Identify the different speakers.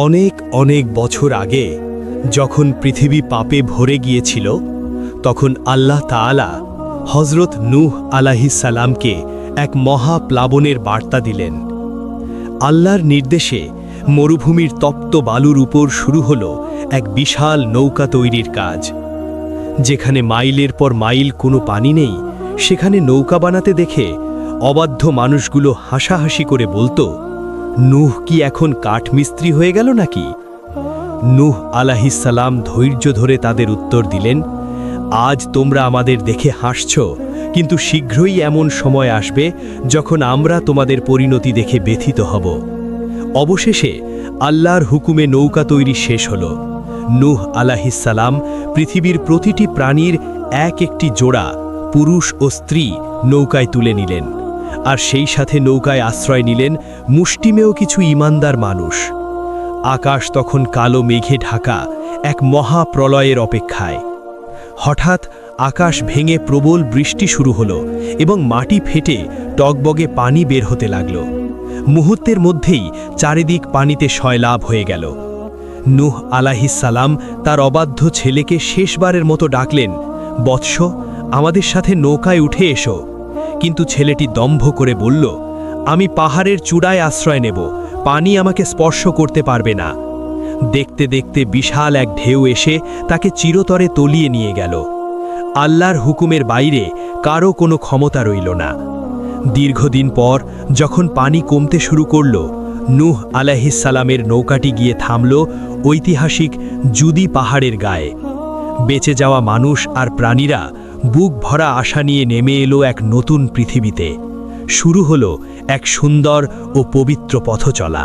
Speaker 1: অনেক অনেক বছর আগে যখন পৃথিবী পাপে ভরে গিয়েছিল তখন আল্লাহ তাআলা হযরত নূহ আলাইহিস সালামকে এক মহাপ্লাবনের বার্তা দিলেন। আল্লাহর নির্দেশে মরুভূমির তপ্ত বালুর উপর শুরু হলো এক বিশাল নৌকা তৈরির কাজ। যেখানে মাইলের পর মাইল কোনো পানি নেই, সেখানে নৌকা বানাতে দেখে অবাধ্য মানুষগুলো হাসাহাসি করে বলতো, নূহ কি এখন কাঠমিস্ত্রি হয়ে গেল নাকি? নূহ আলাইহিস সালাম ধৈর্য ধরে তাদের উত্তর দিলেন, আজ তোমরা আমাদের দেখে হাসছ, কিন্তু শীঘ্রই এমন সময় আসবে যখন আমরা তোমাদের পরিণতি দেখে ব্যথিত হব। অবশেষে আল্লাহর হুকুমে নৌকা তৈরি শেষ হল। নূহ আলাইহিস সালাম পৃথিবীর প্রতিটি প্রাণীর এক একটি জোড়া পুরুষ ও স্ত্রী নৌকায় তুলে নিলেন, আর সেই সাথে নৌকায় আশ্রয় নিলেন মুষ্টিমেয় কিছু ঈমানদার মানুষ। আকাশ তখন কালো মেঘে ঢাকা এক মহাপ্রলয়ের অপেক্ষায়। হঠাৎ আকাশ ভেঙে প্রবল বৃষ্টি শুরু হলো এবং মাটি ফেটে টগবগে পানি বের হতে লাগল। মুহূর্তের মধ্যেই চারিদিক পানিতে সয়লাভ হয়ে গেল। নূহ আলাইহিস সালাম তার অবাধ্য ছেলেকে শেষবারের মতো ডাকলেন, বৎস, আমাদের সাথে নৌকায় উঠে এসো। কিন্তু ছেলেটি দম্ভ করে বলল, আমি পাহাড়ের চূড়ায় আশ্রয় নেব, পানি আমাকে স্পর্শ করতে পারবে না। দেখতে দেখতে বিশাল এক ঢেউ এসে তাকে চিরতরে তলিয়ে নিয়ে গেল। আল্লাহর হুকুমের বাইরে কারো কোনো ক্ষমতা রইল না। দীর্ঘদিন পর যখন পানি কমতে শুরু করল, নূহ আলাইহিস সালামের নৌকাটি গিয়ে থামল ঐতিহাসিক জুদি পাহাড়ের গায়ে। বেঁচে যাওয়া মানুষ আর প্রাণীরা বুক ভরা আশা নিয়ে নেমে এলো এক নতুন পৃথিবীতে। শুরু হলো এক সুন্দর ও পবিত্র পথচলা।